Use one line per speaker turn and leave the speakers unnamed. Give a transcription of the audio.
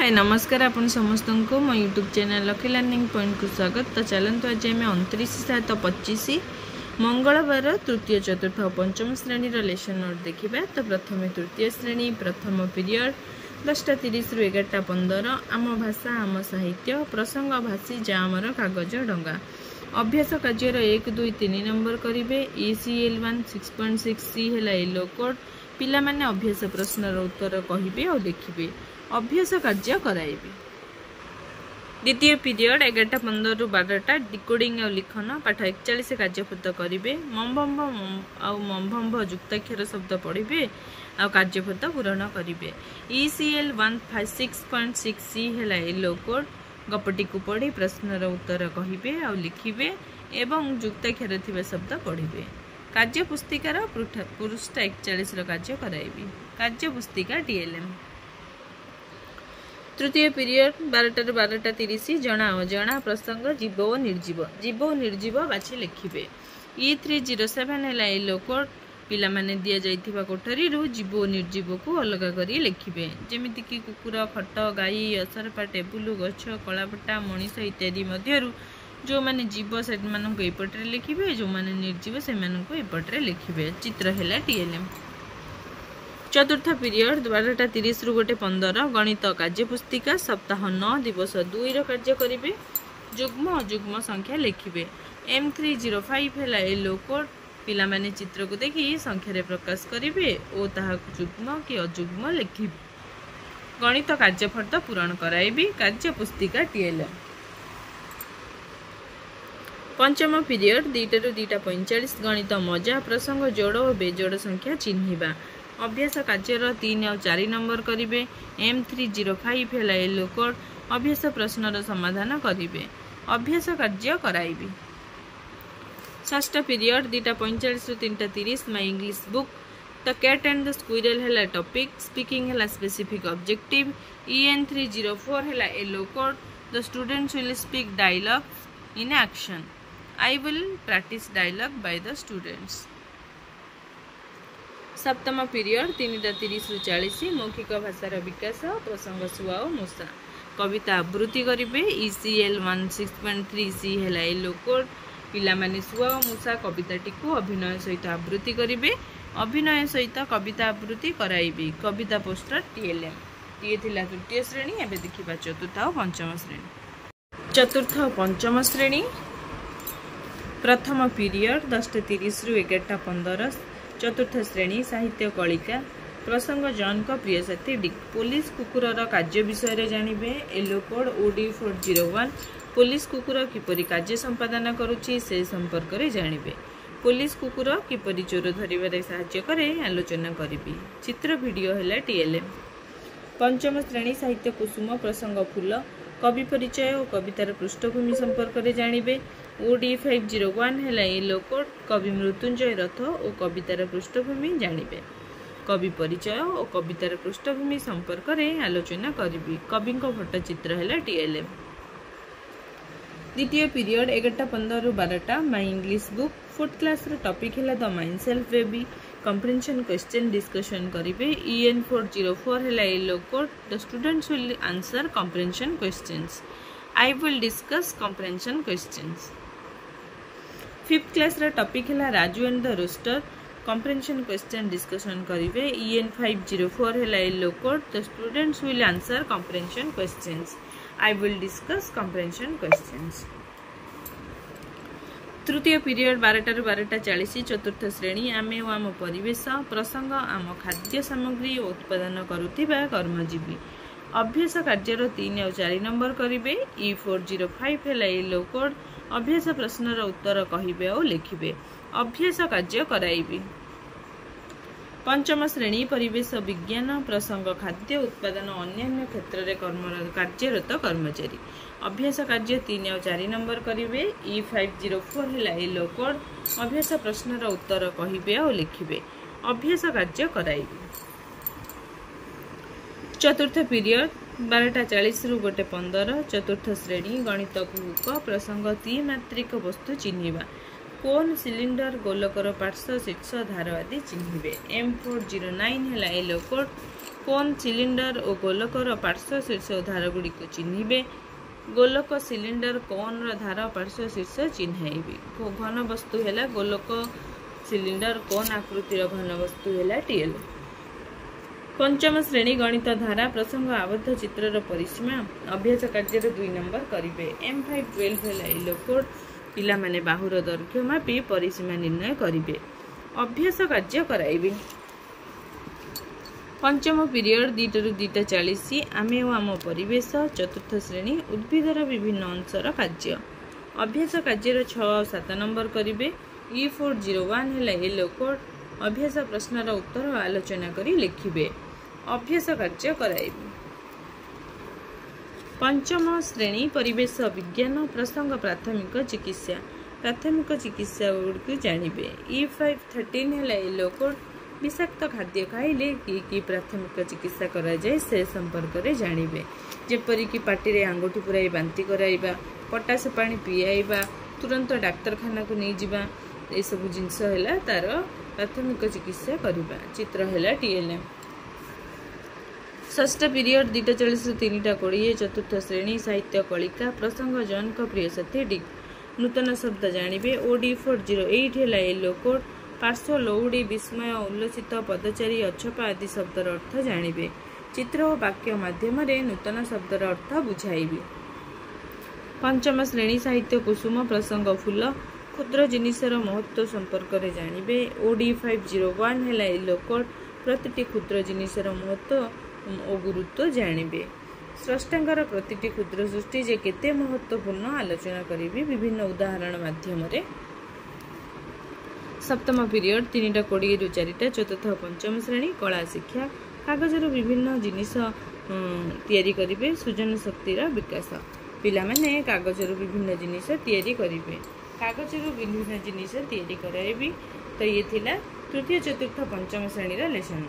हाय नमस्कार आपण समस्त को मो YouTube channel lucky learning point को स्वागत। तो चलतु आज आम 29/7/25 मंगलवार तृतीय चतुर्थ और पंचम श्रेणी लेसन नोट देखा। तो प्रथम तृतीय श्रेणी प्रथम पीरियड 10:30 रु 11:15 आम भाषा आम साहित्य प्रसंग भाषी जामर कागज डंगा अभ्यास कार्यर 1 2 3 नंबर करेंगे। ECL 1 6.6C है येलो कोड पिला माने अभ्यास प्रश्नर उत्तर कहिबे और लिखिबे अभ्यास कार्य कराइबे। द्वितीय पीरियड 11:15 रु 12टा डिकोडिंग और लिखन पाठ 41 कार्यपूत करेंगे। मम्भम्भ और मम्भम्भ युक्ताक्षर शब्द पढ़े और कार्यपूत पूरण करेंगे। ECL 1 6.6C है येलो कोड गपटी को पढ़ी प्रश्नर उत्तर कहिबे और लिखिबे एवं युक्ताक्षर थिबा शब्द पढ़िबे। कार्य पुस्तिकार पृष्ठ 41 कार्य कराइबी। कार्य पुस्तिका DLM। तृतीय पीरियड 12 रु 12:30 जना अजना प्रसंग जीव और निर्जीव जीव और निर्जीव बाछि लिखिबे। E307 है येलो कोड पिला माने दिया जाइथिबा कोठरी रु जीव और निर्जीव को अलग करी लिखिबे। जेमिति कि कुकुर खट गाई असरपा टेबुल गछ कलापटा मनीष इत्यादि मध्यरु जो माने जीव से मानक एपटे लिखिबे जो माने निर्जीव से मानक एपटे लिखिबे। चित्र है TLM। चतुर्थ पीरियड 12:30 रु 1:15 गणित कार्यपुस्तिका सप्ताह 9 दिवस 2 कार्य करेंगे। जुग्म अजुग्म संख्या लिखिबे। M305 है येलो कोड पिला माने चित्र को देखि संख्या प्रकाश करेंगे और ताहाकु जुग्म कि अजुग्म लिखिबे। गणित कार्यफर्द पूरण कराइबी। कार्य पुस्तिका TLM। पंचम पीरियड 2 रु 2:45 गणित मजा प्रसंग जोड़ और बेजोड़ संख्या चिन्हिबा। अभ्यास कार्यर 3 और 4 नंबर करेंगे। M305 है येलो कोड अभ्यास प्रश्नर समाधान करेंगे। अभ्यास कार्य कराइबी। षष्ठ पीरियड 2:45 रु 3:30 my English book the cat and the squirrel है टॉपिक स्पीकिंग है स्पेसिफिक ऑब्जेक्टिव। EN304 है yellow code the students will speak dialogue in action. I will practice dialogue by the students. सप्तम पीरियड 3:30 रु 40 मौखिक भाषार विकास प्रसंग सुआ और मूषा कविता आवृत्ति करेंगे। ECL 1 6.3C है येलो कोड पिला माने सुआ और मूषा कविताटी को अभिनय सहित आवृत्ति करेंगे। अभिनय सहित कविता आवृत्ति कराइबे। कविता पोस्टर TLM। ये थिला तृतीय श्रेणी। एबे देखिबा चतुर्थ और पंचम श्रेणी। चतुर्थ और पंचम श्रेणी प्रथम पीरियड 10:30 रु 11:15 चतुर्थ श्रेणी साहित्य कलिका प्रसंग जॉन का प्रिय साथी डिक पुलिस कुकुरर कार्य विषय जानवे। येलो कोड OD401 पुलिस कुकुर किपरि कार्य संपादन करुछि से संपर्क में जानवे। पुलिस कुकुर किपरि चोर धरिबारे सहाय्य करे आलोचना करिबी। चित्र वीडियो है TLM। पंचम श्रेणी साहित्य कुसुम प्रसंग फूल कवि परिचय और कवितार पृष्ठभूमि संपर्क में जानवे। OD501 है येलो कोड कवि मृत्युंजय रथ और कवितार पृष्ठभूमि जानवे। कवि परिचय और कवितार पृष्ठभूमि संपर्क में आलोचना करिबी। कवि फोटो चित्र है TLM। द्वितीय पीरियड 11:15 रु 12टा my English book fourth class topic है the mind self baby comprehension question discussion करेंगे। EN404 है yellow code the students will answer comprehension questions. I will discuss comprehension questions. Fifth class topic है Raju and the rooster comprehension question discussion करेंगे। EN504 है yellow code the students will answer comprehension questions. I will discuss comprehension questions. तृतीय period 12 रु 12:40 चतुर्थ श्रेणी आमे और आम परिवेश प्रसंग आम खाद्य सामग्री उत्पादन करुथिबा कर्मजीवी। अभ्यास कार्यर 3 और 4 नंबर करेंगे। E405 है येलो कोड अभ्यास प्रश्नर उत्तर कहिबे और लिखिबे। अभ्यास कार्य कराइबे। पंचम श्रेणी परिवेश विज्ञान प्रसंग खाद्य उत्पादन अन्य क्षेत्र में कार्यरत कर्मचारी। अभ्यास कार्य 3 और 4 नंबर करेंगे। E504 है येलो कोड अभ्यास प्रश्नर उत्तर कहिबे और लिखिबे। अभ्यास कार्य कराइबे। चतुर्थ पीरियड 12:40 रु 1:15 चतुर्थ श्रेणी गणित कुहुक प्रसंग त्रिमात्रिक वस्तु चिन्हिबा। कोन सिलिंडर गोलकर पार्श्व शीर्ष धार आदि चिन्हिबे। M409 है येलो कोड। कोन सिलिंडर और गोलकर पार्श्व शीर्ष धार गुड़ी को चिन्हिबे। गोलक सिलिंडर कोन धार पार्श्व शीर्ष चिन्हैबे। घन वस्तु है गोलक सिलिंडर कोन आकृतिर घन वस्तु है टीएल। पंचम श्रेणी गणित धारा प्रसंग आबद्ध चित्रर परिसीमा अभ्यास कार्य 2 नंबर करिवे। M512 है येलो कोड। पिला माने बाहुर दैर्घ्य मापी परिसीमा निर्णय करिवे। अभ्यास कार्य कराइबे। पंचम पीरियड 2 ରୁ 2:40 आमे ओ आम परिवेश। चतुर्थ श्रेणी उद्भिदर विभिन्न अंशर कार्य। अभ्यास कार्य 6 और 7 नंबर करिवे। E401 है येलो कोड। अभ्यास प्रश्नर उत्तर आलोचना करी लिखिबे। अभ्यास कार्य कराइबे। पंचम श्रेणी परिवेश विज्ञान प्रसंग प्राथमिक चिकित्सा। प्राथमिक चिकित्सा गुड़ी जानिबे। E513 है येलो कोड। विषाक्त खाद्य खाइले कि प्राथमिक चिकित्सा करा जाए से संपर्क रे जानिबे। जेपरिक पार्टी रे आंगुठी पुराई बांती कराइबा, पटास पानी पियाइबा, तुरंत डाक्तरखाना को नहीं जिबा, ए सब जिनस है तार प्राथमिक चिकित्सा करिबा। चित्र है TLM। षष्ठ पीरियड 2:40 ରୁ 3:20 चतुर्थ श्रेणी साहित्य कलिका प्रसंग जन का प्रिय साथी डिक। नूतन शब्द जानिबे। OD408 है येलो कोड। पार्श्व लौड़ी विस्मय उल्लसित पदचारी अछपा आदि शब्दर अर्थ जानिबे। चित्र और वाक्य माध्यम रे नूतन शब्दर अर्थ बुझाइबे। पंचम श्रेणी साहित्य कुसुम प्रसंग फूल क्षुद्र जिनिसर महत्व संपर्क रे जानिबे। OD501 है येलो कोड। प्रतिटी क्षुद्र जिनिसर महत्व और गुरुत्व जानिबे। स्रष्टांगर प्रतिटी क्षुद्र सृष्टि जे केते महत्वपूर्ण आलोचना करिबे विभिन्न उदाहरण माध्यम रे। सप्तम पीरियड 3:20 ରୁ 4ଟା चतुर्थ और पंचम श्रेणी कला शिक्षा। कागजर विभिन्न जिनिस तैयारी करिबे। सृजन शक्तिर विकास। पिला माने कागजर विभिन्न जिनिस तैयारी करिबे। कागजर विभिन्न जिनिस तैयारी कराइबे। तो ये थिला तृतीय चतुर्थ पंचम श्रेणी रा लेसन।